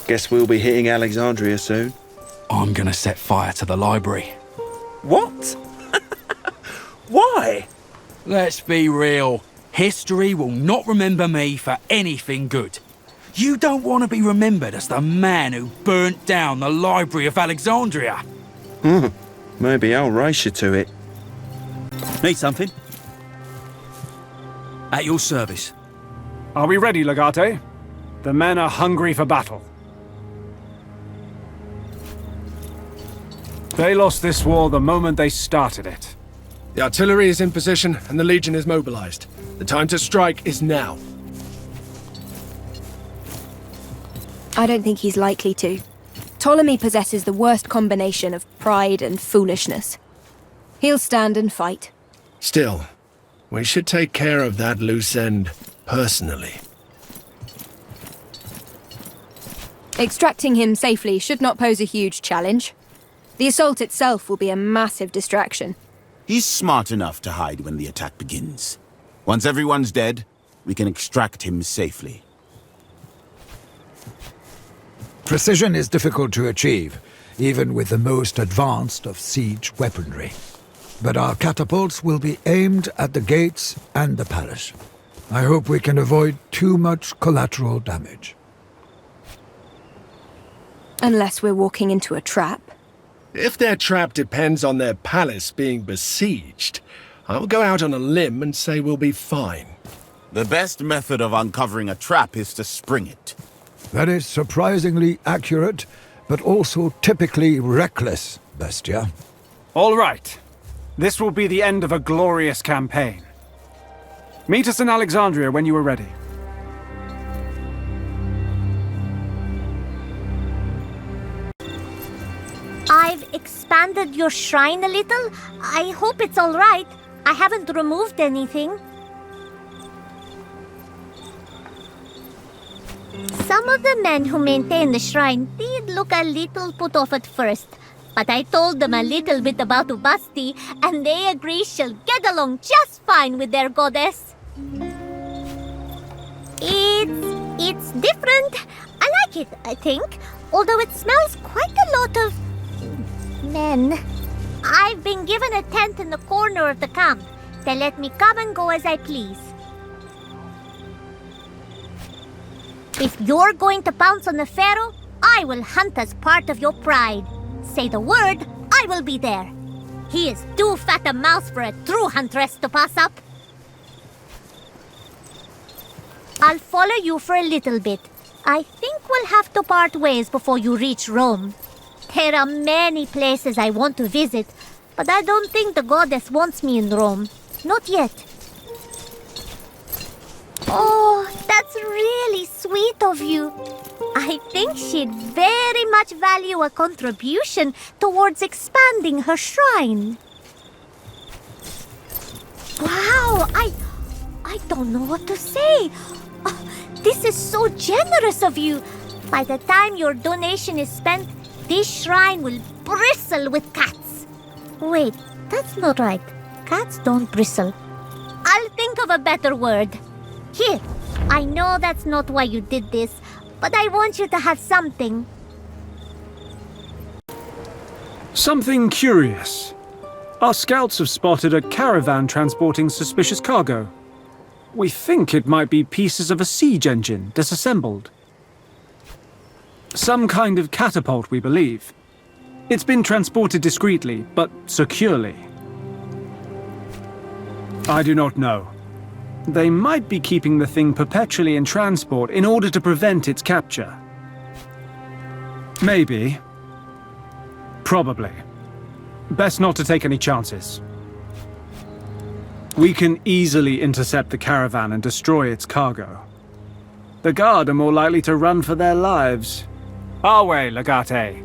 Guess we'll be hitting Alexandria soon. I'm gonna set fire to the library. What? Why? Let's be real. History will not remember me for anything good. You don't want to be remembered as the man who burnt down the Library of Alexandria. Maybe I'll race you to it. Need something? At your service. Are we ready, Legate? The men are hungry for battle. They lost this war the moment they started it. The artillery is in position and the Legion is mobilized. The time to strike is now. I don't think he's likely to. Ptolemy possesses the worst combination of pride and foolishness. He'll stand and fight. Still, we should take care of that loose end personally. Extracting him safely should not pose a huge challenge. The assault itself will be a massive distraction. He's smart enough to hide when the attack begins. Once everyone's dead, we can extract him safely. Precision is difficult to achieve, even with the most advanced of siege weaponry. But our catapults will be aimed at the gates and the palace. I hope we can avoid too much collateral damage. Unless we're walking into a trap. If their trap depends on their palace being besieged, I'll go out on a limb and say we'll be fine. The best method of uncovering a trap is to spring it. That is surprisingly accurate, but also typically reckless, Bestia. All right. This will be the end of a glorious campaign. Meet us in Alexandria when you are ready. I've expanded your shrine a little. I hope it's all right. I haven't removed anything. Some of the men who maintain the shrine did look a little put off at first, but I told them a little bit about Ubasti, and they agree she'll get along just fine with their goddess. It's different. I like it, I think, although it smells quite a lot of men. I've been given a tent in the corner of the camp. They let me come and go as I please. If you're going to pounce on the pharaoh, I will hunt as part of your pride. Say the word, I will be there. He is too fat a mouse for a true huntress to pass up. I'll follow you for a little bit. I think we'll have to part ways before you reach Rome. There are many places I want to visit, but I don't think the goddess wants me in Rome. Not yet. Oh, that's really sweet of you. I think she'd very much value a contribution towards expanding her shrine. Wow, I don't know what to say. Oh, this is so generous of you. By the time your donation is spent, this shrine will bristle with cats. Wait, that's not right. Cats don't bristle. I'll think of a better word. Here, I know that's not why you did this, but I want you to have something. Something curious. Our scouts have spotted a caravan transporting suspicious cargo. We think it might be pieces of a siege engine disassembled. Some kind of catapult, we believe. It's been transported discreetly, but securely. I do not know. They might be keeping the thing perpetually in transport in order to prevent its capture. Maybe. Probably. Best not to take any chances. We can easily intercept the caravan and destroy its cargo. The guard are more likely to run for their lives. Our way, Legate.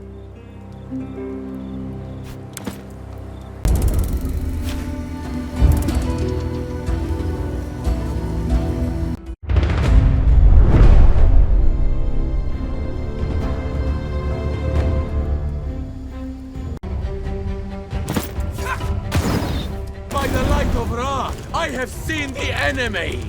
By the light of Ra, I have seen the enemy!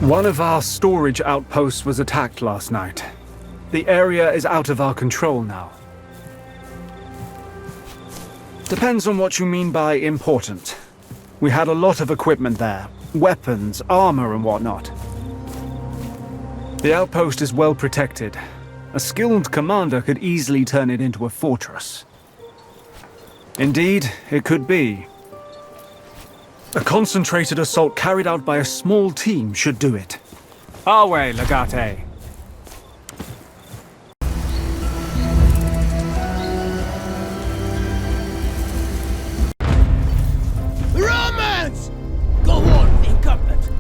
One of our storage outposts was attacked last night. The area is out of our control now. Depends on what you mean by important. We had a lot of equipment there. Weapons, armor and whatnot. The outpost is well protected. A skilled commander could easily turn it into a fortress. Indeed, it could be. A concentrated assault carried out by a small team should do it. Our way, Legate. Romans! Go on, encampment.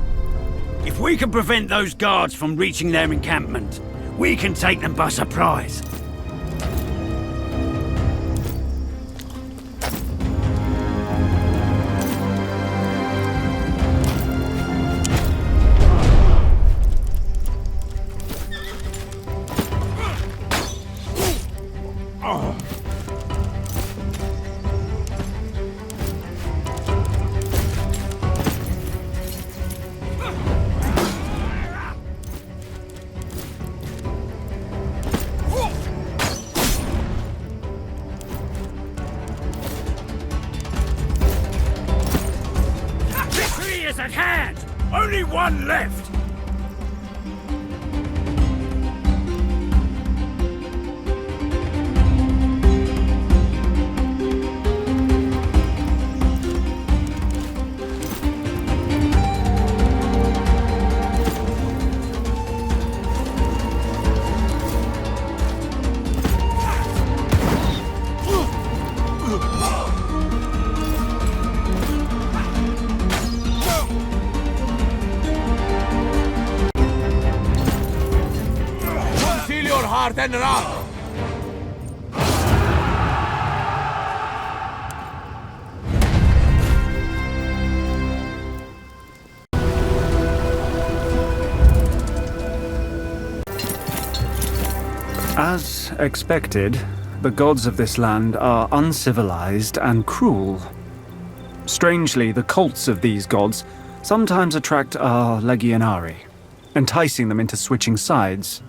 If we can prevent those guards from reaching their encampment, we can take them by surprise. Victory is at hand! Only one left! Heart and run! As expected, the gods of this land are uncivilized and cruel. Strangely, the cults of these gods sometimes attract our legionari, enticing them into switching sides.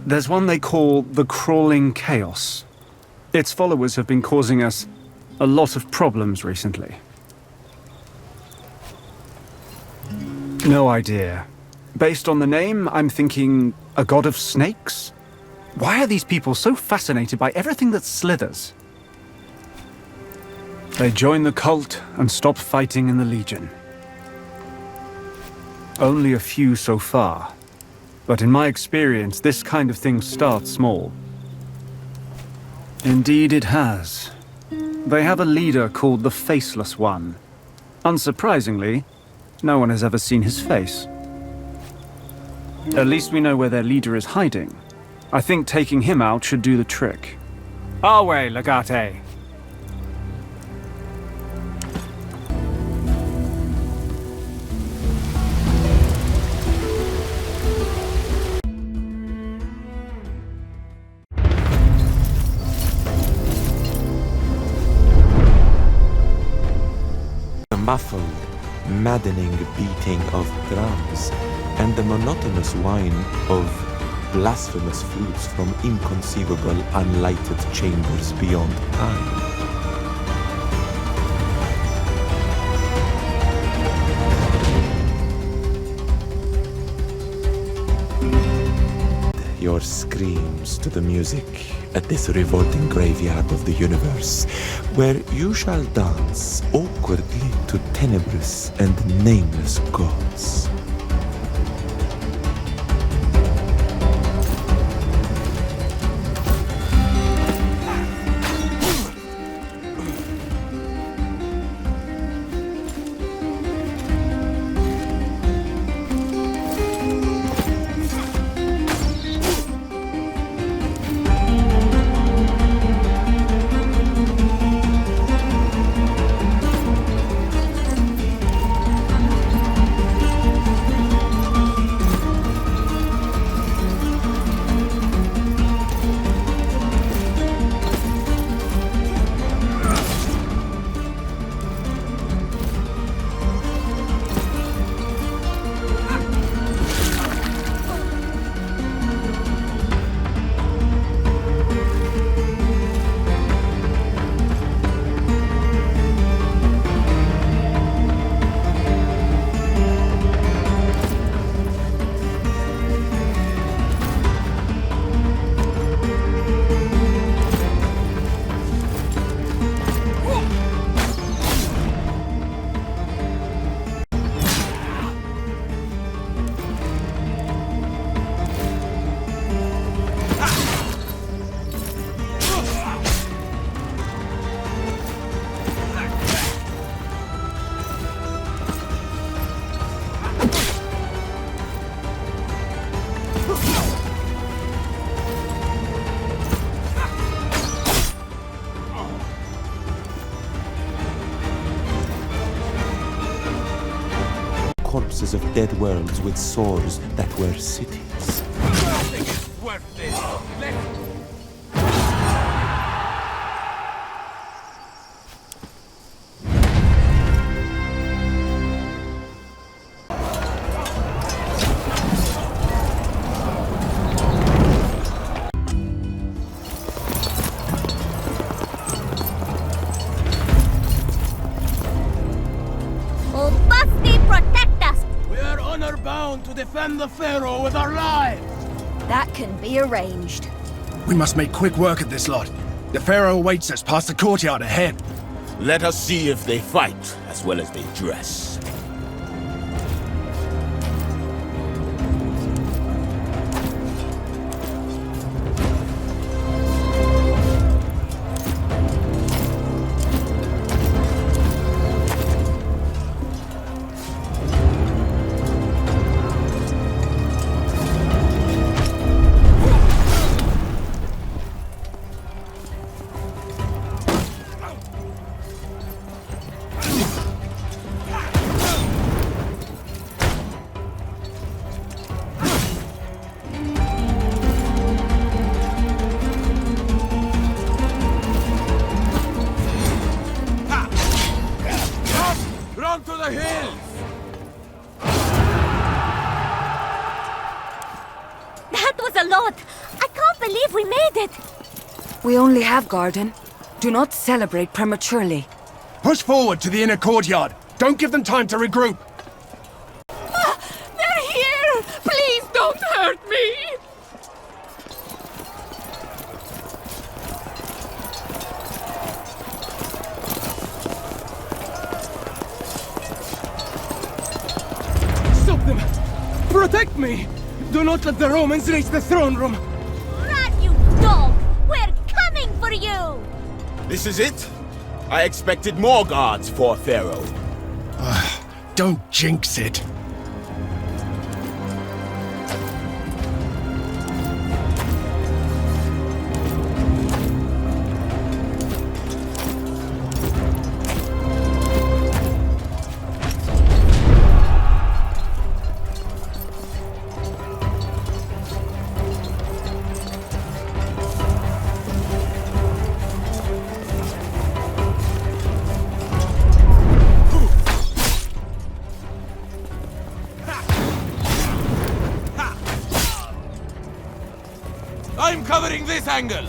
There's one they call the Crawling Chaos. Its followers have been causing us a lot of problems recently. No idea. Based on the name, I'm thinking a god of snakes? Why are these people so fascinated by everything that slithers? They join the cult and stop fighting in the Legion. Only a few so far. But in my experience, this kind of thing starts small. Indeed it has. They have a leader called the Faceless One. Unsurprisingly, no one has ever seen his face. At least we know where their leader is hiding. I think taking him out should do the trick. Our way, Legate! The muffled, maddening beating of drums, and the monotonous whine of blasphemous flutes from inconceivable unlighted chambers beyond time. Your screams to the music at this revolting graveyard of the universe, where you shall dance awkwardly to tenebrous and nameless gods. dead worlds with swords that were cities. Nothing is worth this. Oh, Basti, protect us! We are honor-bound to defend the Pharaoh with our lives! That can be arranged. We must make quick work of this lot. The Pharaoh awaits us past the courtyard ahead. Let us see if they fight as well as they dress. Run to the hills! That was a lot! I can't believe we made it! We only have garden. Do not celebrate prematurely. Push forward to the inner courtyard. Don't give them time to regroup. They're here! Please don't hurt me! Stop them! Protect me! Do not let the Romans reach the throne room! Run, you dog! We're coming for you! This is it? I expected more guards for Pharaoh. Don't jinx it. I'm covering this angle!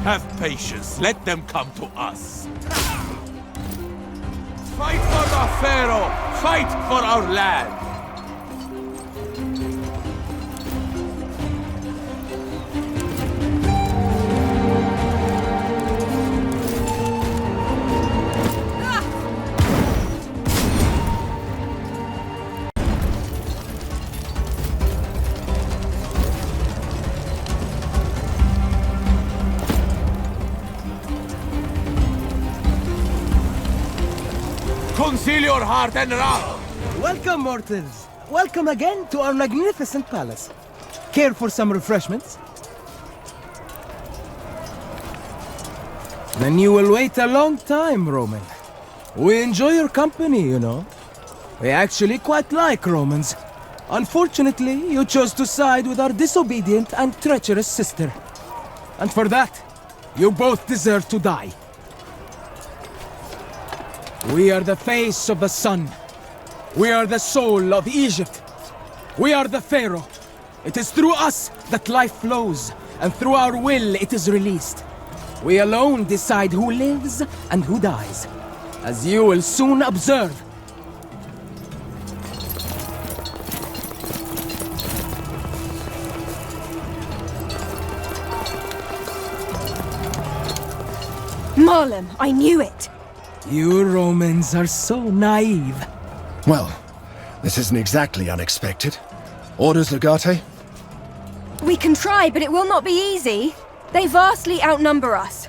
Have patience, let them come to us. Fight for the Pharaoh! Fight for our land! Conceal your heart and run! Welcome, mortals! Welcome again to our magnificent palace. Care for some refreshments? Then you will wait a long time, Roman. We enjoy your company, you know. We actually quite like Romans. Unfortunately, you chose to side with our disobedient and treacherous sister. And for that, you both deserve to die. We are the face of the sun. We are the soul of Egypt. We are the Pharaoh. It is through us that life flows, and through our will it is released. We alone decide who lives and who dies, as you will soon observe. Marlem, I knew it! You Romans are so naive. Well, this isn't exactly unexpected. Orders, Legate? We can try, but it will not be easy. They vastly outnumber us.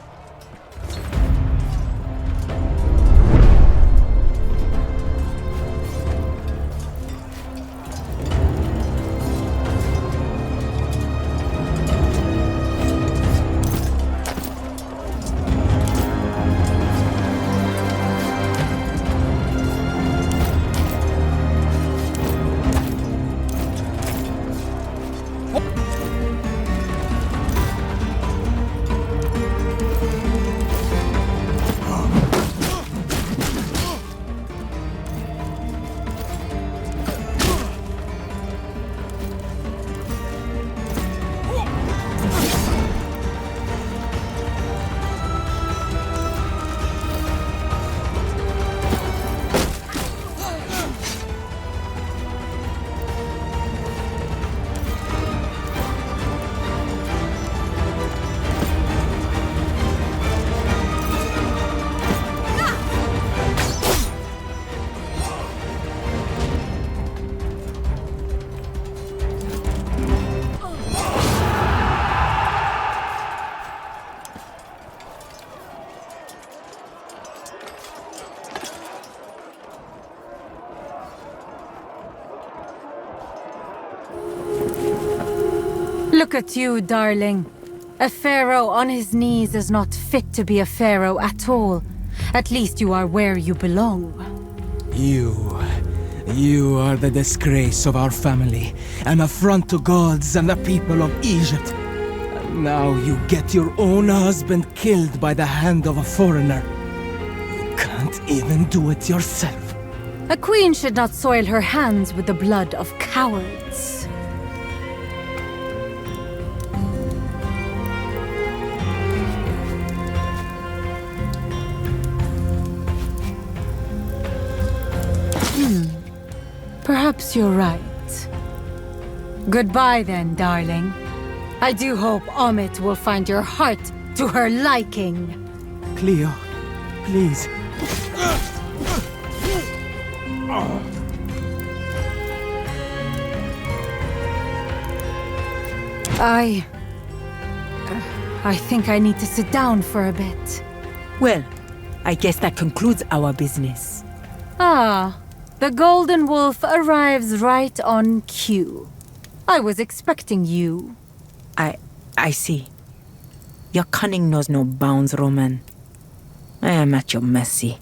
Look at you, darling. A pharaoh on his knees is not fit to be a pharaoh at all. At least you are where you belong. You are the disgrace of our family, an affront to gods and the people of Egypt. And now you get your own husband killed by the hand of a foreigner. You can't even do it yourself. A queen should not soil her hands with the blood of cowards. Perhaps you're right. Goodbye then, darling. I do hope Amit will find your heart to her liking. Cleo, please. I think I need to sit down for a bit. Well, I guess that concludes our business. Ah, the Golden Wolf arrives right on cue. I was expecting you. I see. Your cunning knows no bounds, Roman. I am at your mercy.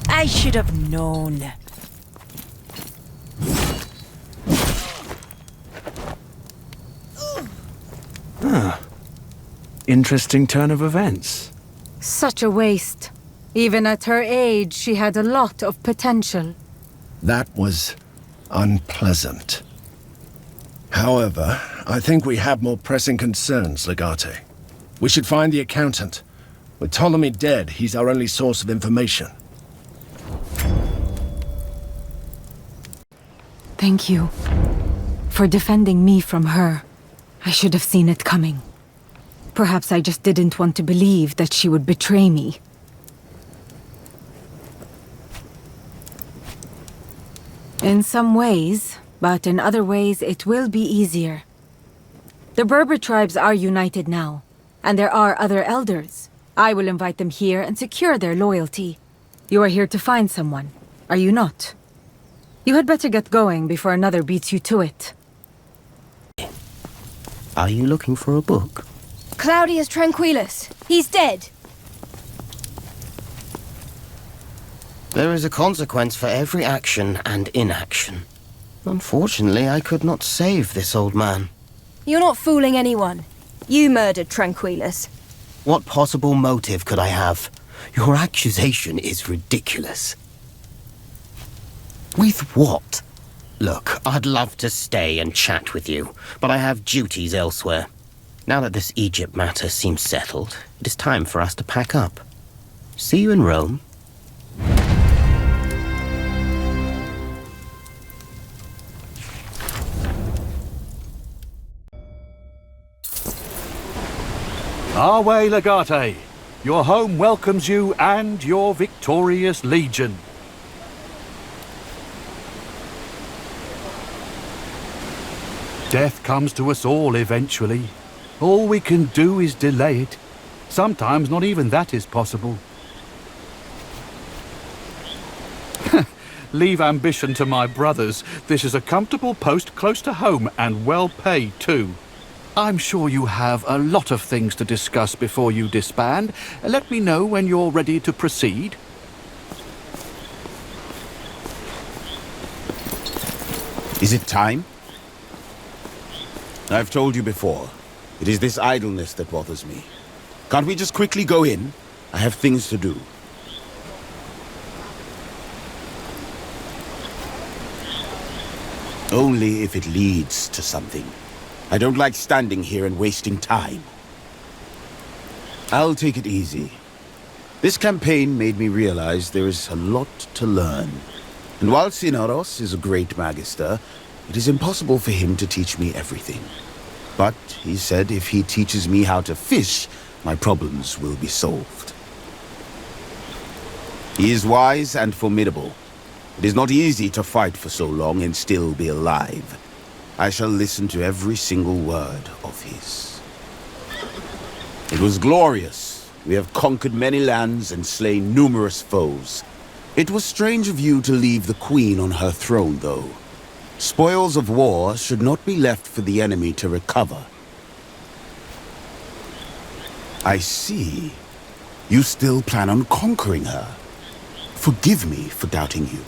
I should have known. Interesting turn of events. Such a waste. Even at her age, she had a lot of potential. That was unpleasant. However, I think we have more pressing concerns, Legate. We should find the accountant. With Ptolemy dead, he's our only source of information. Thank you for defending me from her. I should have seen it coming. Perhaps I just didn't want to believe that she would betray me. In some ways, but in other ways it will be easier. The Berber tribes are united now, and there are other elders. I will invite them here and secure their loyalty. You are here to find someone, are you not? You had better get going before another beats you to it. Are you looking for a book? Claudius Tranquillus. He's dead. There is a consequence for every action and inaction. Unfortunately, I could not save this old man. You're not fooling anyone. You murdered Tranquillus. What possible motive could I have? Your accusation is ridiculous. With what? Look, I'd love to stay and chat with you, but I have duties elsewhere. Now that this Egypt matter seems settled, it is time for us to pack up. See you in Rome. Our way, Legate. Your home welcomes you and your victorious legion. Death comes to us all eventually. All we can do is delay it. Sometimes not even that is possible. Leave ambition to my brothers. This is a comfortable post close to home and well paid too. I'm sure you have a lot of things to discuss before you disband. Let me know when you're ready to proceed. Is it time? I've told you before. It is this idleness that bothers me. Can't we just quickly go in? I have things to do. Only if it leads to something. I don't like standing here and wasting time. I'll take it easy. This campaign made me realize there is a lot to learn. And while Sinaros is a great magister, it is impossible for him to teach me everything. But he said if he teaches me how to fish, my problems will be solved. He is wise and formidable. It is not easy to fight for so long and still be alive. I shall listen to every single word of his. It was glorious. We have conquered many lands and slain numerous foes. It was strange of you to leave the Queen on her throne, though. Spoils of war should not be left for the enemy to recover. I see. You still plan on conquering her. Forgive me for doubting you.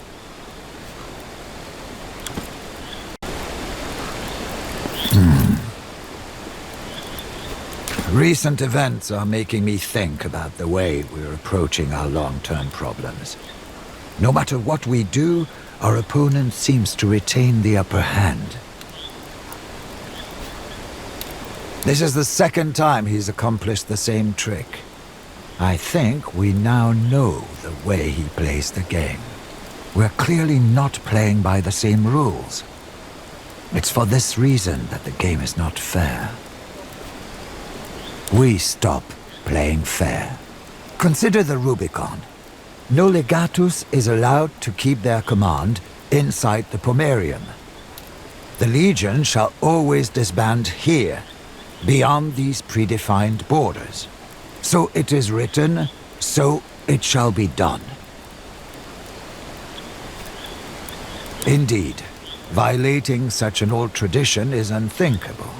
Recent events are making me think about the way we're approaching our long-term problems. No matter what we do, our opponent seems to retain the upper hand. This is the second time he's accomplished the same trick. I think we now know the way he plays the game. We're clearly not playing by the same rules. It's for this reason that the game is not fair. We stop playing fair. Consider the Rubicon. No Legatus is allowed to keep their command inside the Pomerium. The Legion shall always disband here, beyond these predefined borders. So it is written, so it shall be done. Indeed, violating such an old tradition is unthinkable.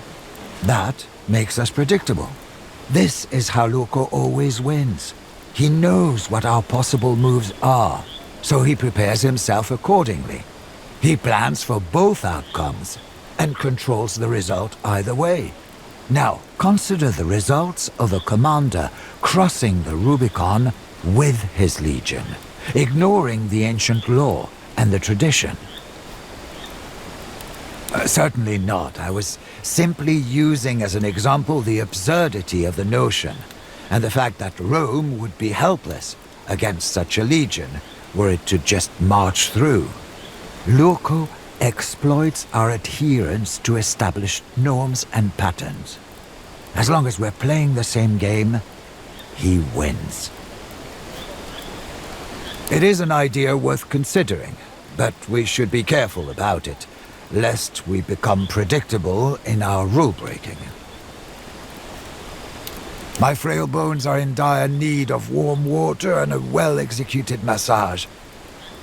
That makes us predictable. This is how Luco always wins. He knows what our possible moves are, so he prepares himself accordingly. He plans for both outcomes and controls the result either way. Now, consider the results of a commander crossing the Rubicon with his legion, ignoring the ancient law and the tradition. Certainly not. I was simply using as an example the absurdity of the notion, and the fact that Rome would be helpless against such a legion were it to just march through. Luco exploits our adherence to established norms and patterns. As long as we're playing the same game, he wins. It is an idea worth considering, but we should be careful about it, lest we become predictable in our rule-breaking. My frail bones are in dire need of warm water and a well-executed massage,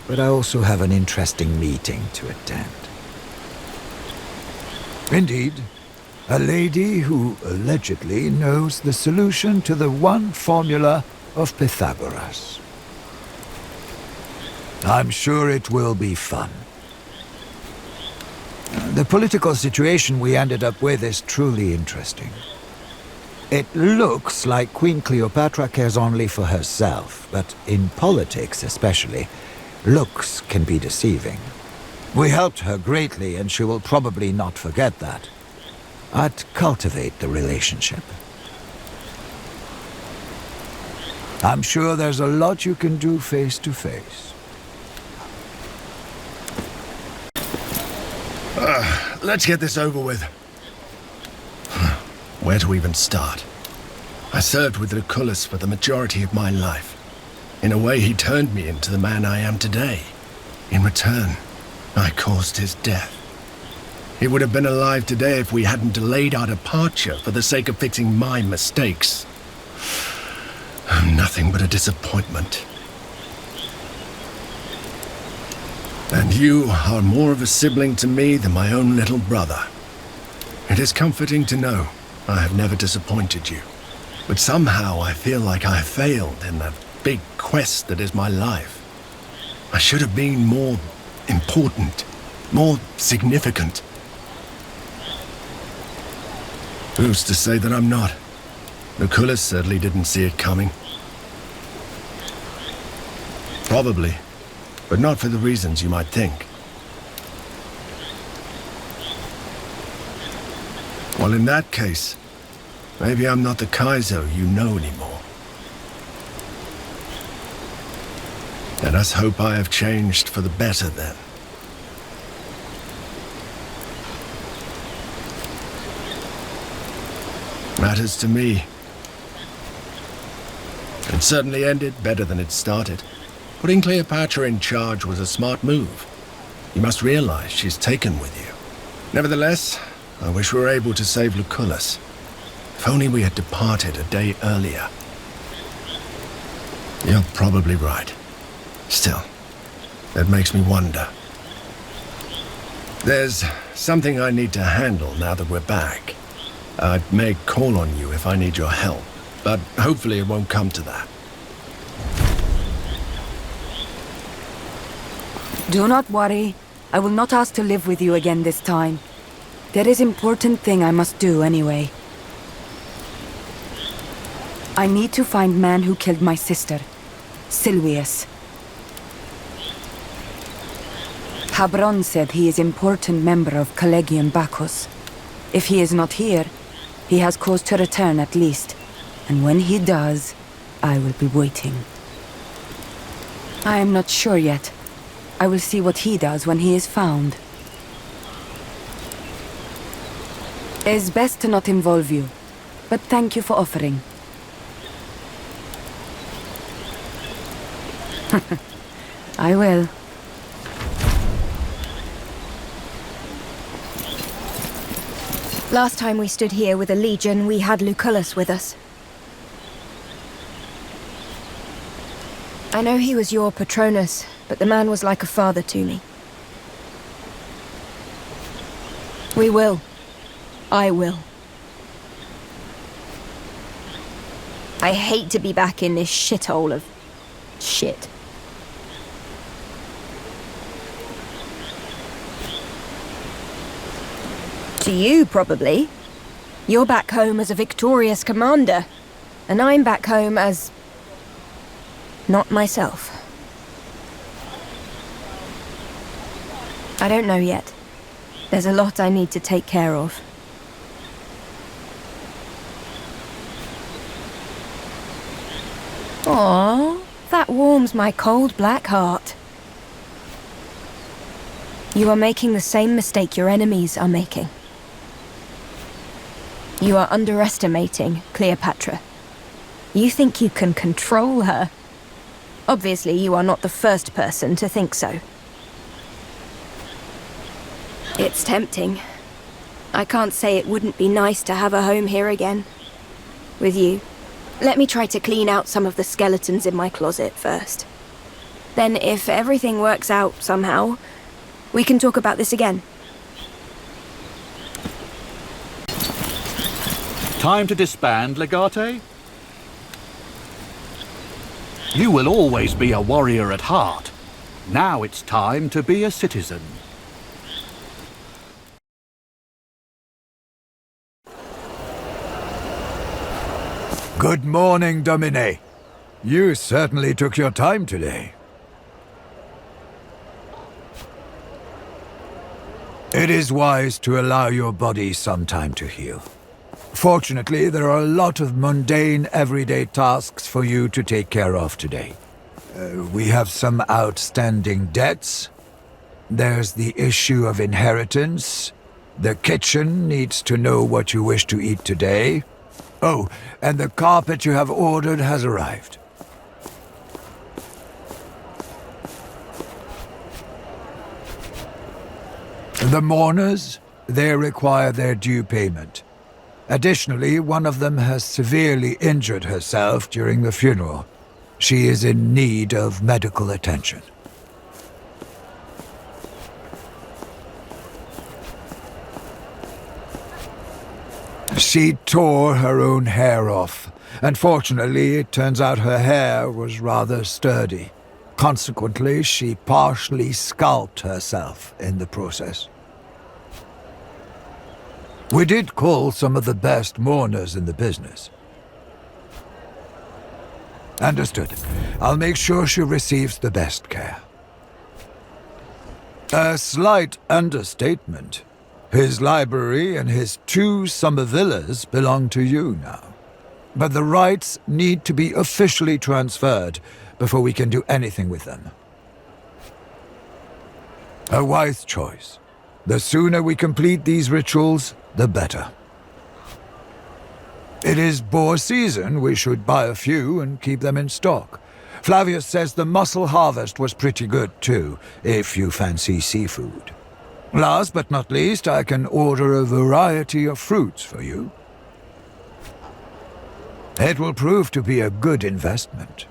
but I also have an interesting meeting to attend. Indeed, a lady who allegedly knows the solution to the one formula of Pythagoras. I'm sure it will be fun. The political situation we ended up with is truly interesting. It looks like Queen Cleopatra cares only for herself, but in politics especially, looks can be deceiving. We helped her greatly, and she will probably not forget that. I'd cultivate the relationship. I'm sure there's a lot you can do face to face. Let's get this over with. Where to even start? I served with Lucullus for the majority of my life. In a way, he turned me into the man I am today. In return, I caused his death. He would have been alive today if we hadn't delayed our departure for the sake of fixing my mistakes. I'm nothing but a disappointment. And you are more of a sibling to me than my own little brother. It is comforting to know I have never disappointed you. But somehow I feel like I have failed in that big quest that is my life. I should have been more important, more significant. Who's to say that I'm not? Lucullus certainly didn't see it coming. Probably, but not for the reasons you might think. Well, in that case, maybe I'm not the Kaiser you know anymore. Let us hope I have changed for the better then. Matters to me. It certainly ended better than it started. Putting Cleopatra in charge was a smart move. You must realize she's taken with you. Nevertheless, I wish we were able to save Lucullus. If only we had departed a day earlier. You're probably right. Still, That makes me wonder. There's something I need to handle now that we're back. I may call on you if I need your help, but hopefully it won't come to that. Do not worry. I will not ask to live with you again this time. There is important thing I must do anyway. I need to find man who killed my sister, Silvius. Habron said he is important member of Collegium Bacchus. If he is not here, he has cause to return at least. And when he does, I will be waiting. I am not sure yet. I will see what he does when he is found. It is best to not involve you, but thank you for offering. I will. Last time we stood here with a legion, we had Lucullus with us. I know he was your Patronus, but the man was like a father to me. We will. I will. I hate to be back in this shithole of shit. To you, probably. You're back home as a victorious commander, and I'm back home as... not myself. I don't know yet. There's a lot I need to take care of. Aww, that warms my cold black heart. You are making the same mistake your enemies are making. You are underestimating Cleopatra. You think you can control her. Obviously, you are not the first person to think so. It's tempting. I can't say it wouldn't be nice to have a home here again. With you. Let me try to clean out some of the skeletons in my closet first. Then, if everything works out somehow, we can talk about this again. Time to disband, Legate? You will always be a warrior at heart. Now it's time to be a citizen. Good morning, Domine. You certainly took your time today. It is wise to allow your body some time to heal. Fortunately, there are a lot of mundane, everyday tasks for you to take care of today. We have some outstanding debts. There's the issue of inheritance. The kitchen needs to know what you wish to eat today. Oh, and the carpet you have ordered has arrived. The mourners, they require their due payment. Additionally, one of them has severely injured herself during the funeral. She is in need of medical attention. She tore her own hair off. Unfortunately, it turns out her hair was rather sturdy. Consequently, she partially scalped herself in the process. We did call some of the best mourners in the business. Understood. I'll make sure she receives the best care. A slight understatement. His library and his 2 summer villas belong to you now. But the rights need to be officially transferred before we can do anything with them. A wise choice. The sooner we complete these rituals, the better. It is boar season. We should buy a few and keep them in stock. Flavius says the mussel harvest was pretty good too, if you fancy seafood. Last but not least, I can order a variety of fruits for you. It will prove to be a good investment.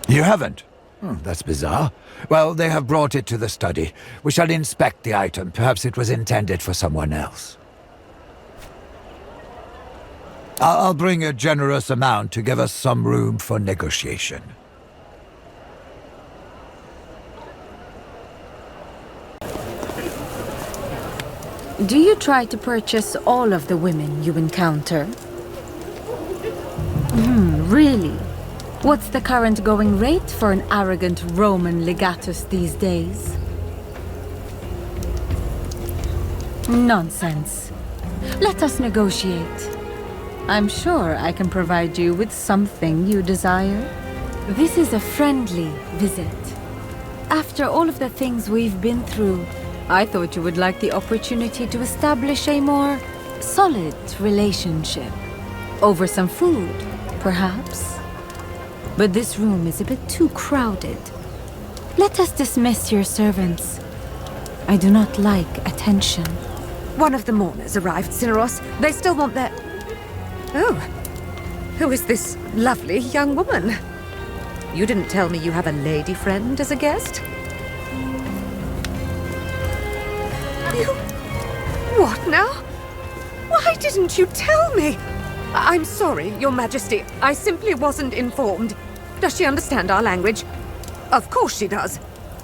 You haven't? That's bizarre. Well, they have brought it to the study. We shall inspect the item. Perhaps it was intended for someone else. I'll bring a generous amount to give us some room for negotiation. Do you try to purchase all of the women you encounter? Really? What's the current going rate for an arrogant Roman legatus these days? Nonsense. Let us negotiate. I'm sure I can provide you with something you desire. This is a friendly visit. After all of the things we've been through, I thought you would like the opportunity to establish a more solid relationship. Over some food, perhaps. But this room is a bit too crowded. Let us dismiss your servants. I do not like attention. One of the mourners arrived, Cineros. They still want their... Oh. Who is this lovely young woman? You didn't tell me you have a lady friend as a guest? You... What now? Why didn't you tell me? I'm sorry, Your Majesty. I simply wasn't informed. Does she understand our language? Of course she does.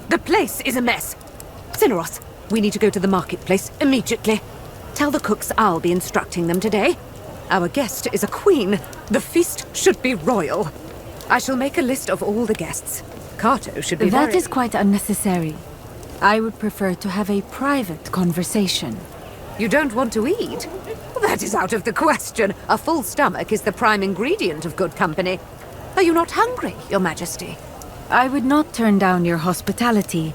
The place is a mess. Cineros, we need to go to the marketplace immediately. Tell the cooks I'll be instructing them today. Our guest is a queen. The feast should be royal. I shall make a list of all the guests. Cato should be That is quite unnecessary. I would prefer to have a private conversation. You don't want to eat? That is out of the question. A full stomach is the prime ingredient of good company. Are you not hungry, Your Majesty? I would not turn down your hospitality,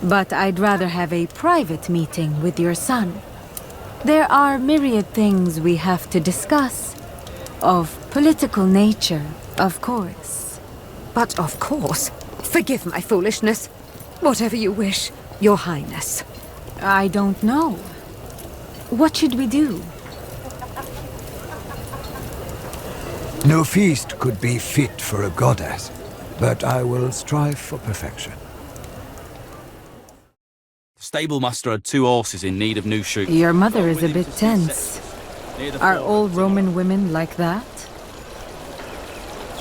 but I'd rather have a private meeting with your son. There are myriad things we have to discuss. Of political nature, of course. But of course. Forgive my foolishness. Whatever you wish, Your Highness. I don't know. What should we do? No feast could be fit for a goddess, but I will strive for perfection. The stable master had 2 horses in need of new shoes. Your mother is a bit tense. Are all Roman women like that?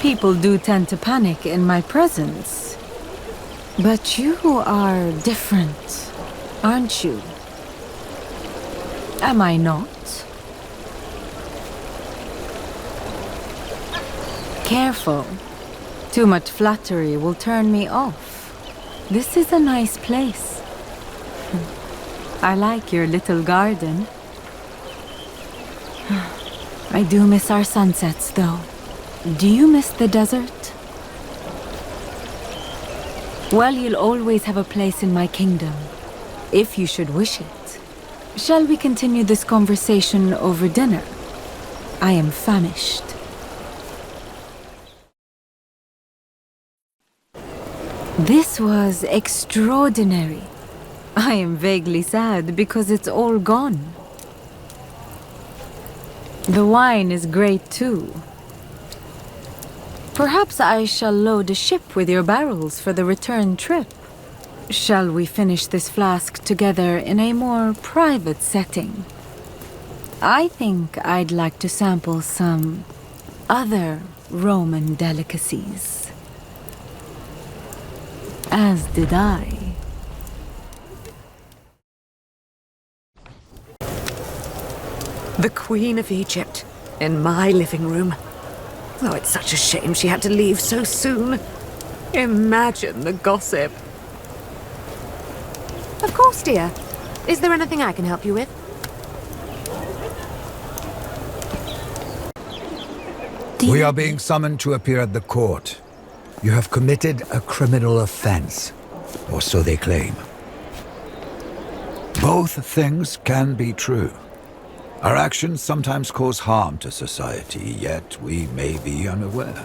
People do tend to panic in my presence. But you are different, aren't you? Am I not? Careful. Too much flattery will turn me off. This is a nice place. I like your little garden. I do miss our sunsets, though. Do you miss the desert? Well, you'll always have a place in my kingdom, if you should wish it. Shall we continue this conversation over dinner? I am famished. This was extraordinary. I am vaguely sad because it's all gone. The wine is great too. Perhaps I shall load a ship with your barrels for the return trip. Shall we finish this flask together in a more private setting? I think I'd like to sample some other Roman delicacies. As did I. The Queen of Egypt, in my living room. Oh, it's such a shame she had to leave so soon. Imagine the gossip. Of course, dear. Is there anything I can help you with? We are being summoned to appear at the court. You have committed a criminal offense, or so they claim. Both things can be true. Our actions sometimes cause harm to society, yet we may be unaware.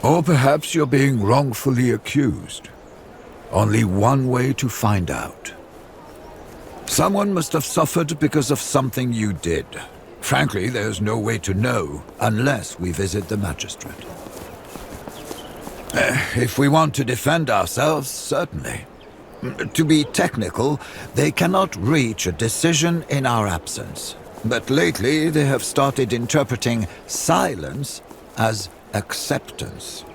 Or perhaps you're being wrongfully accused. Only one way to find out. Someone must have suffered because of something you did. Frankly, there's no way to know unless we visit the magistrate. If we want to defend ourselves, certainly. To be technical, they cannot reach a decision in our absence. But lately, they have started interpreting silence as acceptance.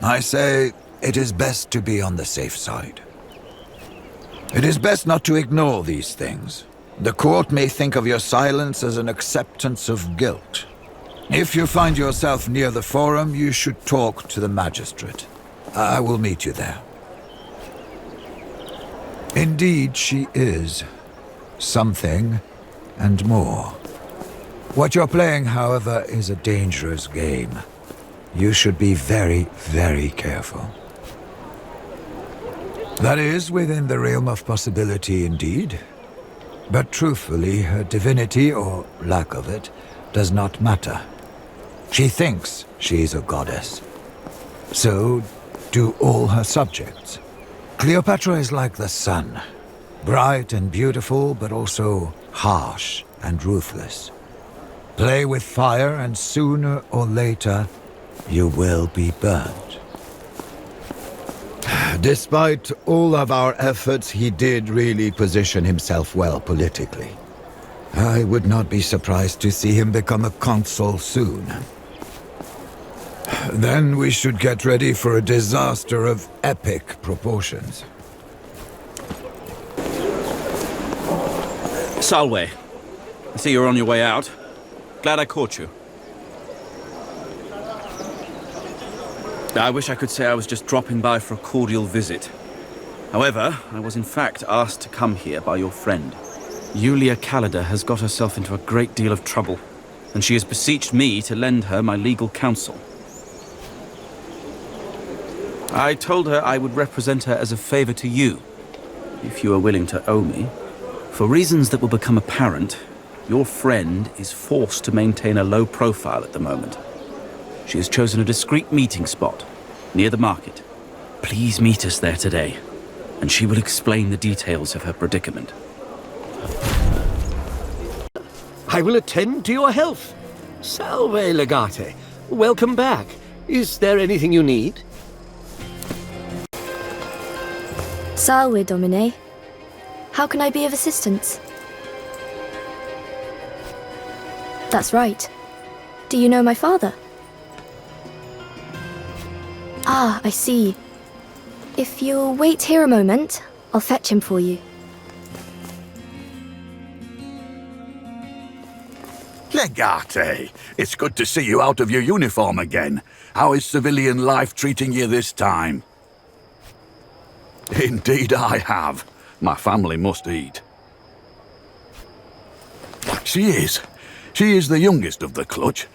I say it is best to be on the safe side. It is best not to ignore these things. The court may think of your silence as an acceptance of guilt. If you find yourself near the forum, you should talk to the magistrate. I will meet you there. Indeed, she is something and more. What you're playing, however, is a dangerous game. You should be very, very careful. That is within the realm of possibility indeed. But truthfully, her divinity, or lack of it, does not matter. She thinks she is a goddess. So do all her subjects. Cleopatra is like the sun. Bright and beautiful, but also harsh and ruthless. Play with fire and sooner or later, you will be burned. Despite all of our efforts, he did really position himself well politically. I would not be surprised to see him become a consul soon. Then we should get ready for a disaster of epic proportions. Salve. I see you're on your way out. Glad I caught you. I wish I could say I was just dropping by for a cordial visit. However, I was in fact asked to come here by your friend. Yulia Calida has got herself into a great deal of trouble, and she has beseeched me to lend her my legal counsel. I told her I would represent her as a favor to you, if you are willing to owe me. For reasons that will become apparent, your friend is forced to maintain a low profile at the moment. She has chosen a discreet meeting spot, near the market. Please meet us there today, and she will explain the details of her predicament. I will attend to your health. Salve, Legate. Welcome back. Is there anything you need? Salve, Domine. How can I be of assistance? That's right. Do you know my father? Ah, I see. If you'll wait here a moment, I'll fetch him for you. Legate, it's good to see you out of your uniform again. How is civilian life treating you this time? Indeed I have. My family must eat. She is the youngest of the clutch.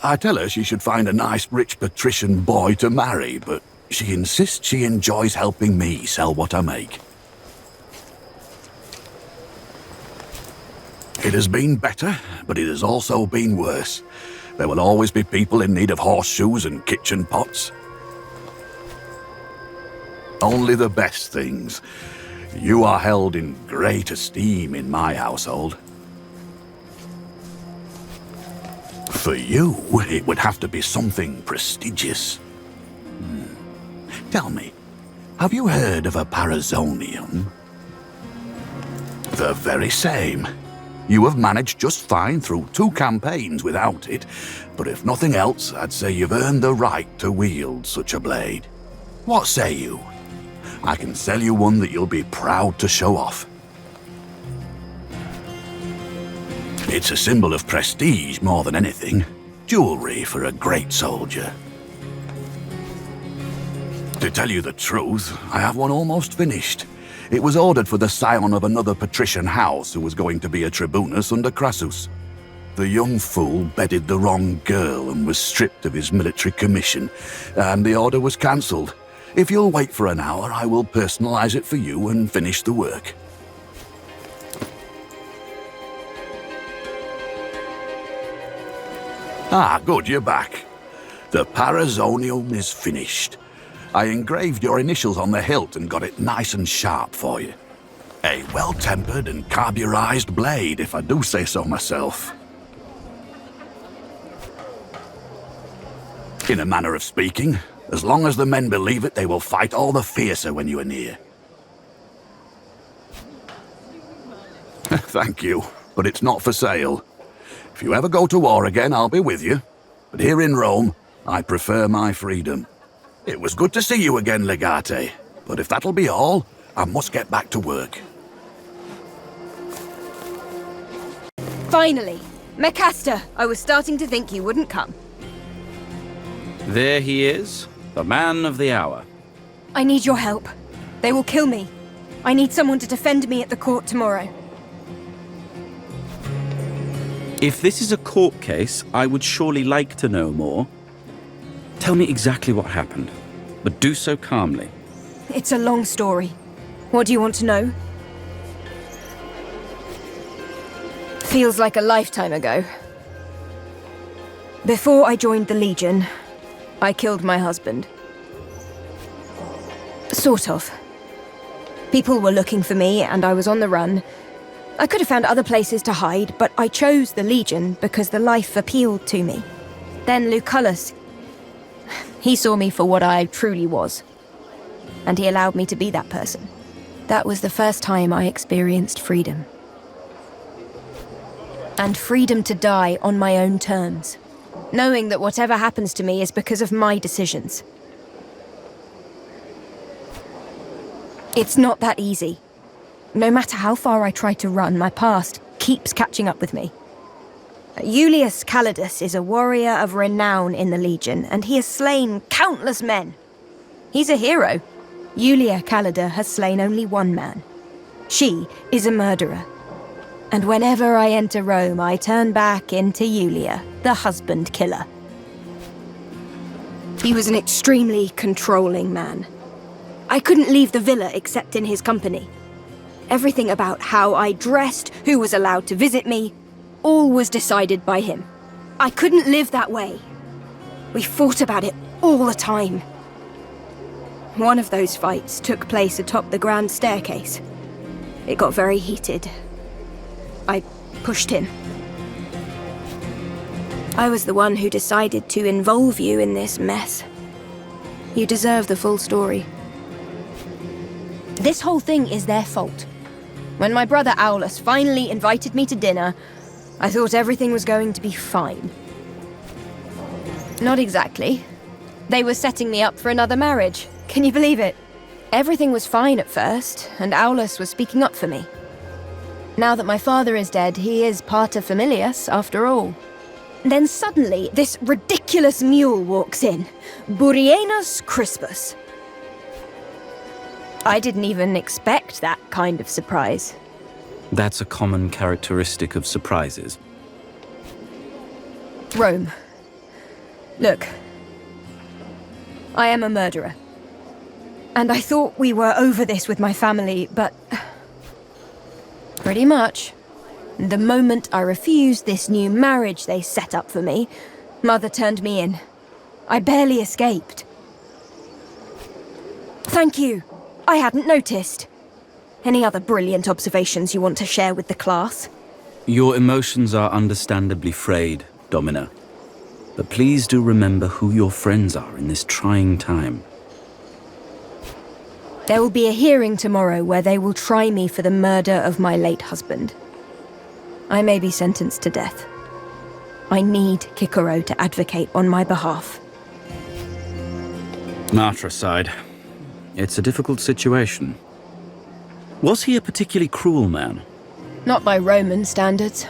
I tell her she should find a nice rich patrician boy to marry, but she insists she enjoys helping me sell what I make. It has been better, but it has also been worse. There will always be people in need of horseshoes and kitchen pots. Only the best things. You are held in great esteem in my household. For you, it would have to be something prestigious. Tell me, have you heard of a Parazonium? The very same. You have managed just fine through 2 campaigns without it, but if nothing else, I'd say you've earned the right to wield such a blade. What say you? I can sell you one that you'll be proud to show off. It's a symbol of prestige more than anything. Jewelry for a great soldier. To tell you the truth, I have one almost finished. It was ordered for the scion of another patrician house who was going to be a tribunus under Crassus. The young fool bedded the wrong girl and was stripped of his military commission, and the order was cancelled. If you'll wait for an hour, I will personalize it for you and finish the work. Ah, good, you're back. The Parazonium is finished. I engraved your initials on the hilt and got it nice and sharp for you. A well-tempered and carburized blade, if I do say so myself. In a manner of speaking, As long as the men believe it, they will fight all the fiercer when you are near. Thank you, but it's not for sale. If you ever go to war again, I'll be with you. But here in Rome, I prefer my freedom. It was good to see you again, Legate. But if that'll be all, I must get back to work. Finally! Mecasta! I was starting to think you wouldn't come. There he is, the man of the hour. I need your help. They will kill me. I need someone to defend me at the court tomorrow. If this is a court case, I would surely like to know more. Tell me exactly what happened, but do so calmly. It's a long story. What do you want to know? Feels like a lifetime ago. Before I joined the Legion, I killed my husband. Sort of. People were looking for me, and I was on the run. I could have found other places to hide, but I chose the Legion because the life appealed to me. Then Lucullus, he saw me for what I truly was. And he allowed me to be that person. That was the first time I experienced freedom. And freedom to die on my own terms. Knowing that whatever happens to me is because of my decisions. It's not that easy. No matter how far I try to run, my past keeps catching up with me. Yulia Calida is a warrior of renown in the Legion, and he has slain countless men. He's a hero. Yulia Calida has slain only one man. She is a murderer. And whenever I enter Rome, I turn back into Yulia, the husband killer. He was an extremely controlling man. I couldn't leave the villa except in his company. Everything about how I dressed, who was allowed to visit me, all was decided by him. I couldn't live that way. We fought about it all the time. One of those fights took place atop the grand staircase. It got very heated. I pushed him. I was the one who decided to involve you in this mess. You deserve the full story. This whole thing is their fault. When my brother Aulus finally invited me to dinner, I thought everything was going to be fine. Not exactly. They were setting me up for another marriage. Can you believe it? Everything was fine at first, and Aulus was speaking up for me. Now that my father is dead, he is pater familias after all. Then suddenly, this ridiculous mule walks in. Burienus Crispus. I didn't even expect that kind of surprise. That's a common characteristic of surprises. Rome. Look. I am a murderer. And I thought we were over this with my family, but... pretty much. The moment I refused this new marriage they set up for me, Mother turned me in. I barely escaped. Thank you. I hadn't noticed. Any other brilliant observations you want to share with the class? Your emotions are understandably frayed, Domina. But please do remember who your friends are in this trying time. There will be a hearing tomorrow where they will try me for the murder of my late husband. I may be sentenced to death. I need Cicero to advocate on my behalf. Matricide. It's a difficult situation. Was he a particularly cruel man? Not by Roman standards.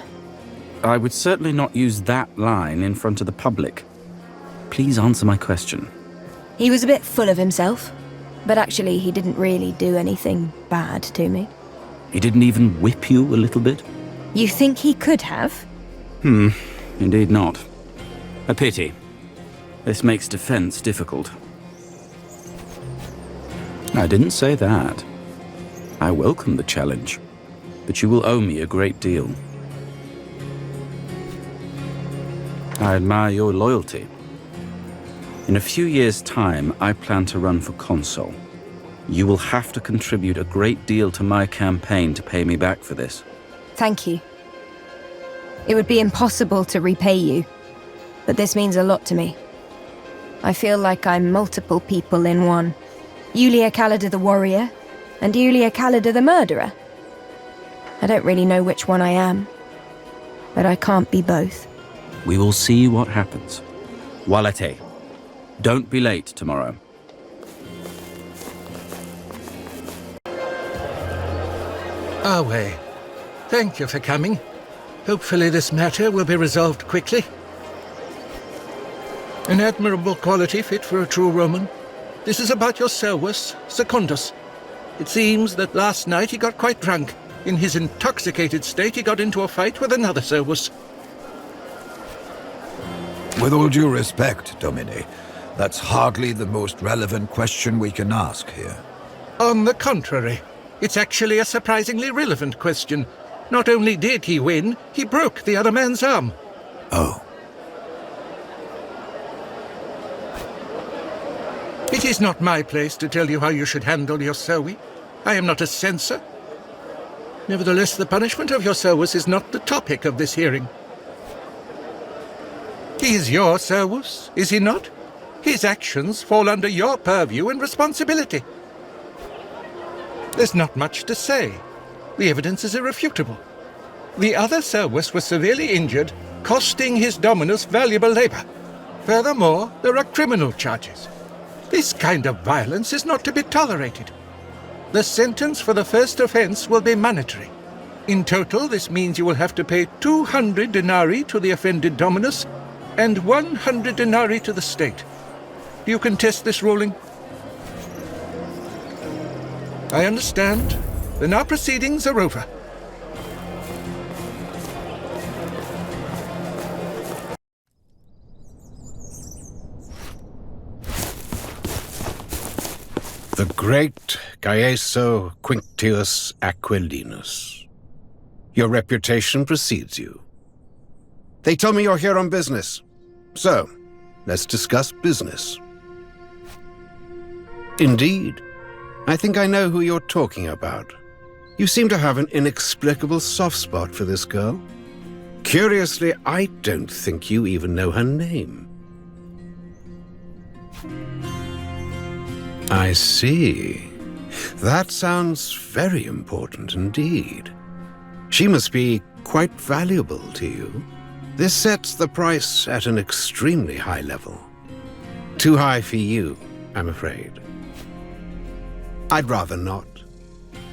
I would certainly not use that line in front of the public. Please answer my question. He was a bit full of himself, but actually he didn't really do anything bad to me. He didn't even whip you a little bit? You think he could have? Indeed not. A pity. This makes defense difficult. I didn't say that. I welcome the challenge, but you will owe me a great deal. I admire your loyalty. In a few years' time, I plan to run for consul. You will have to contribute a great deal to my campaign to pay me back for this. Thank you. It would be impossible to repay you, but this means a lot to me. I feel like I'm multiple people in one. Yulia Calida the warrior, and Yulia Calida the murderer. I don't really know which one I am, but I can't be both. We will see what happens. Walete, don't be late tomorrow. Awe, thank you for coming. Hopefully this matter will be resolved quickly. An admirable quality fit for a true Roman. This is about your servus, Secundus. It seems that last night he got quite drunk. In his intoxicated state, he got into a fight with another servus. With all due respect, Domine, that's hardly the most relevant question we can ask here. On the contrary, it's actually a surprisingly relevant question. Not only did he win, he broke the other man's arm. Oh. It is not my place to tell you how you should handle your servi. I am not a censor. Nevertheless, the punishment of your servus is not the topic of this hearing. He is your servus, is he not? His actions fall under your purview and responsibility. There's not much to say. The evidence is irrefutable. The other servus was severely injured, costing his dominus valuable labor. Furthermore, there are criminal charges. This kind of violence is not to be tolerated. The sentence for the first offense will be mandatory. In total, this means you will have to pay 200 denarii to the offended dominus and 100 denarii to the state. Do you contest this ruling? I understand. Then our proceedings are over. The great Gaeso Quinctius Aquilinus. Your reputation precedes you. They tell me you're here on business. So, let's discuss business. Indeed. I think I know who you're talking about. You seem to have an inexplicable soft spot for this girl. Curiously, I don't think you even know her name. I see. That sounds very important indeed. She must be quite valuable to you. This sets the price at an extremely high level. Too high for you, I'm afraid. I'd rather not.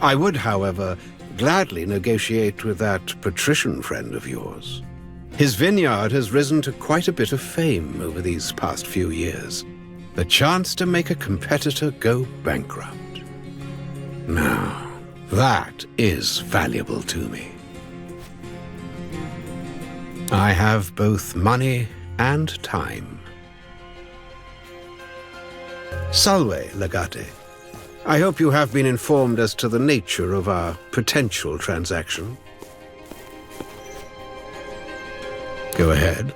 I would, however, gladly negotiate with that patrician friend of yours. His vineyard has risen to quite a bit of fame over these past few years. The chance to make a competitor go bankrupt. Now, that is valuable to me. I have both money and time. Salve, Legate. I hope you have been informed as to the nature of our potential transaction. Go ahead.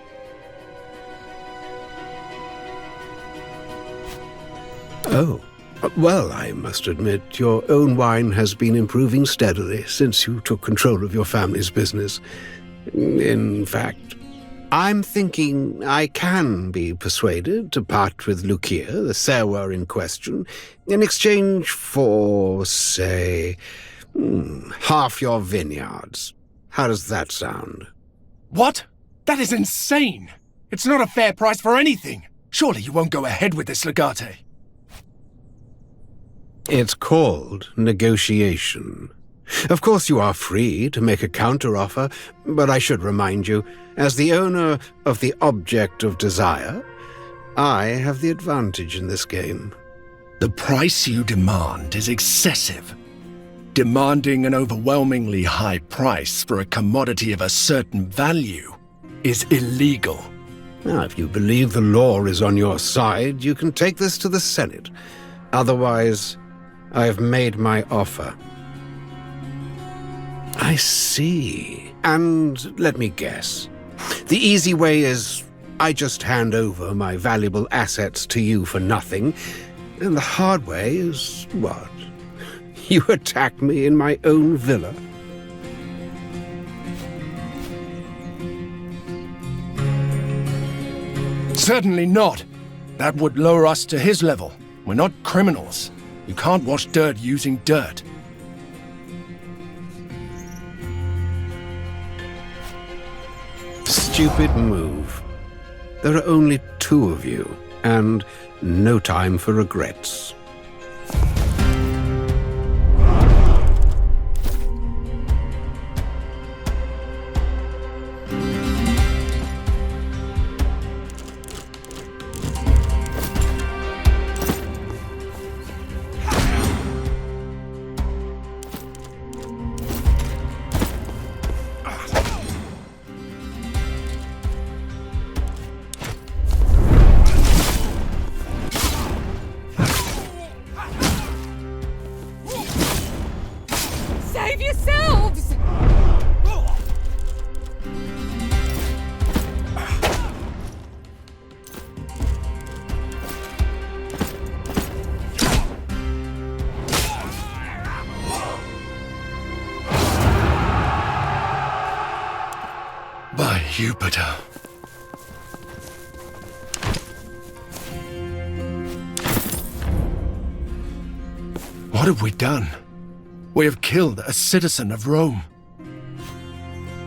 Oh, well, I must admit, your own wine has been improving steadily since you took control of your family's business. In fact, I'm thinking I can be persuaded to part with Lucia, the server in question, in exchange for, say, half your vineyards. How does that sound? What? That is insane! It's not a fair price for anything! Surely you won't go ahead with this, Legate. It's called negotiation. Of course you are free to make a counteroffer, but I should remind you, as the owner of the object of desire, I have the advantage in this game. The price you demand is excessive. Demanding an overwhelmingly high price for a commodity of a certain value is illegal. Now, if you believe the law is on your side, you can take this to the Senate. Otherwise, I have made my offer. I see. And let me guess. The easy way is I just hand over my valuable assets to you for nothing, and the hard way is what? You attack me in my own villa? Certainly not. That would lower us to his level. We're not criminals. You can't wash dirt using dirt. Stupid move. There are only two of you, and no time for regrets. Save yourselves! By Jupiter. What have we done? We have killed a citizen of Rome.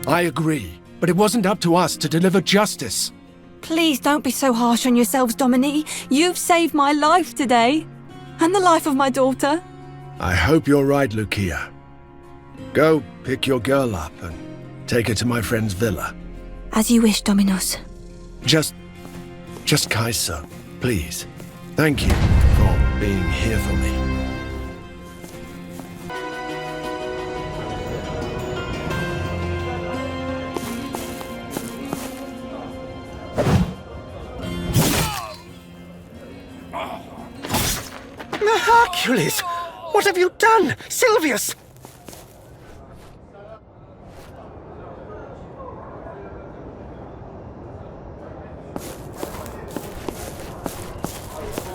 I agree, but it wasn't up to us to deliver justice. Please don't be so harsh on yourselves, Dominique. You've saved my life today. And the life of my daughter. I hope you're right, Lucia. Go pick your girl up and take her to my friend's villa. As you wish, Dominus. Just Kaiser, please. Thank you for being here for me. Hercules! What have you done? Silvius!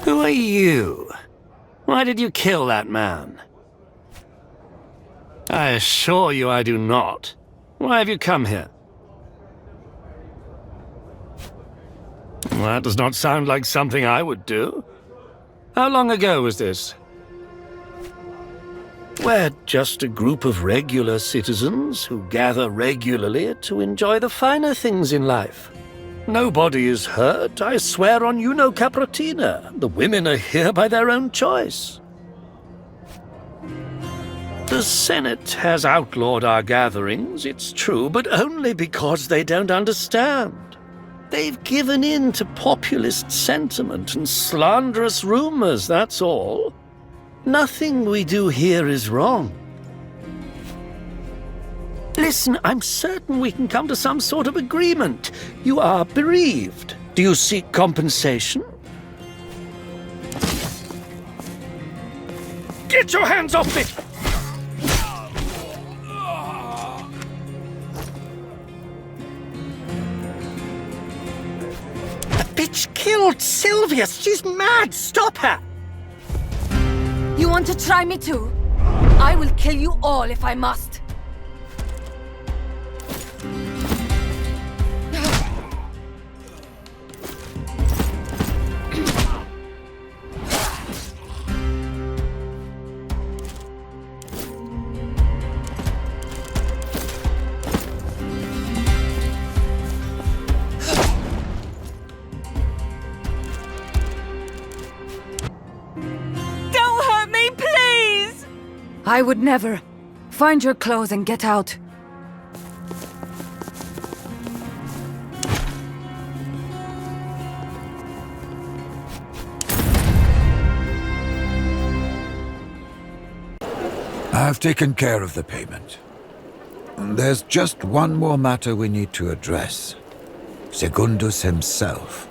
Who are you? Why did you kill that man? I assure you I do not. Why have you come here? Well, that does not sound like something I would do. How long ago was this? We're just a group of regular citizens who gather regularly to enjoy the finer things in life. Nobody is hurt, I swear on Juno Caprotina. The women are here by their own choice. The Senate has outlawed our gatherings, it's true, but only because they don't understand. They've given in to populist sentiment and slanderous rumors, that's all. Nothing we do here is wrong. Listen, I'm certain we can come to some sort of agreement. You are bereaved. Do you seek compensation? Get your hands off me! Bitch killed Silvius! She's mad! Stop her! You want to try me too? I will kill you all if I must. I would never. Find your clothes and get out. I've taken care of the payment. There's just one more matter we need to address. Secundus himself.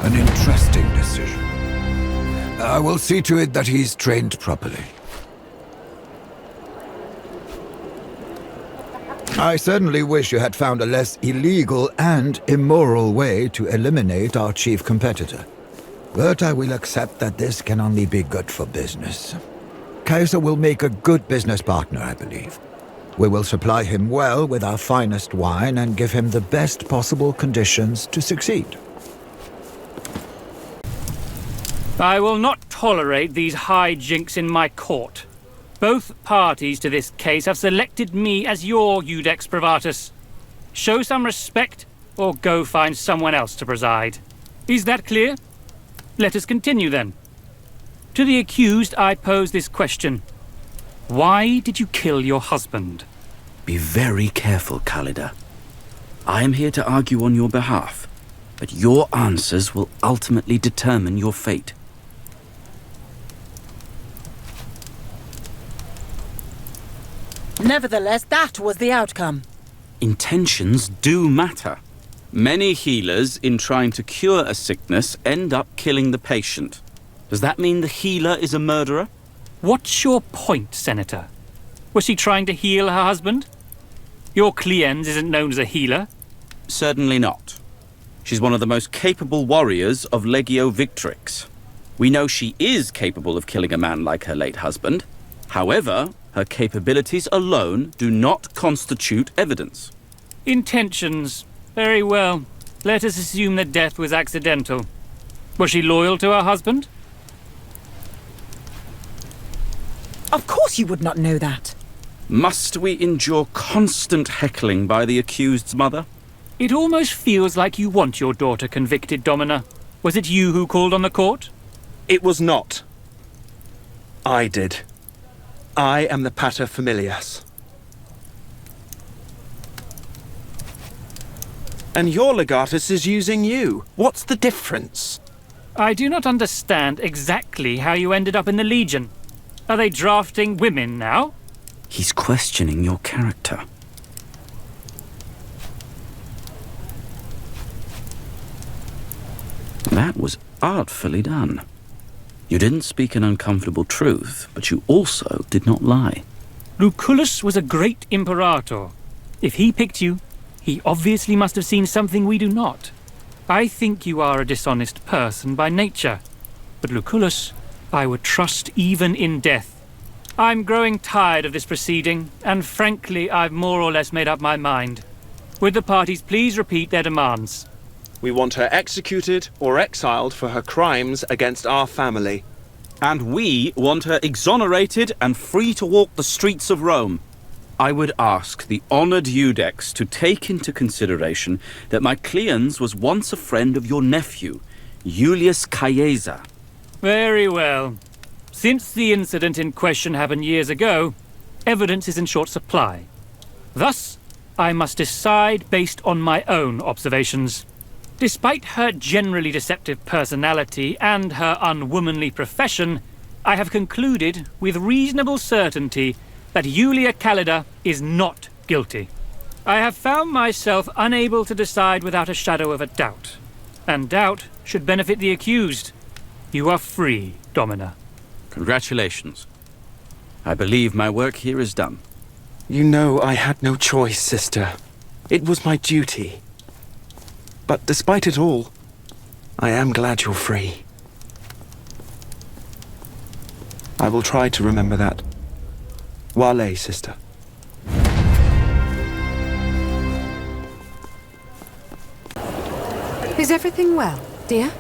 An interesting decision. I will see to it that he's trained properly. I certainly wish you had found a less illegal and immoral way to eliminate our chief competitor. But I will accept that this can only be good for business. Kaiser will make a good business partner, I believe. We will supply him well with our finest wine and give him the best possible conditions to succeed. I will not tolerate these hijinks in my court. Both parties to this case have selected me as your Iudex Privatus. Show some respect, or go find someone else to preside. Is that clear? Let us continue then. To the accused, I pose this question. Why did you kill your husband? Be very careful, Calida. I am here to argue on your behalf, but your answers will ultimately determine your fate. Nevertheless, that was the outcome. Intentions do matter. Many healers, in trying to cure a sickness, end up killing the patient. Does that mean the healer is a murderer? What's your point, Senator? Was she trying to heal her husband? Your client isn't known as a healer. Certainly not. She's one of the most capable warriors of Legio Victrix. We know she is capable of killing a man like her late husband. However, her capabilities alone do not constitute evidence. Intentions. Very well. Let us assume that death was accidental. Was she loyal to her husband? Of course you would not know that. Must we endure constant heckling by the accused's mother? It almost feels like you want your daughter convicted, Domina. Was it you who called on the court? It was not. I did. I am the pater familias. And your Legatus is using you. What's the difference? I do not understand exactly how you ended up in the Legion. Are they drafting women now? He's questioning your character. That was artfully done. You didn't speak an uncomfortable truth, but you also did not lie. Lucullus was a great imperator. If he picked you, he obviously must have seen something we do not. I think you are a dishonest person by nature, but Lucullus, I would trust even in death. I'm growing tired of this proceeding, and frankly, I've more or less made up my mind. Would the parties please repeat their demands? We want her executed or exiled for her crimes against our family. And we want her exonerated and free to walk the streets of Rome. I would ask the honored Iudex to take into consideration that my Cleons was once a friend of your nephew, Julius Caesar. Very well. Since the incident in question happened years ago, evidence is in short supply. Thus, I must decide based on my own observations. Despite her generally deceptive personality and her unwomanly profession, I have concluded with reasonable certainty that Yulia Calida is not guilty. I have found myself unable to decide without a shadow of a doubt, and doubt should benefit the accused. You are free, Domina. Congratulations. I believe my work here is done. You know I had no choice, sister. It was my duty. But despite it all, I am glad you're free. I will try to remember that. Wale, sister. Is everything well, dear?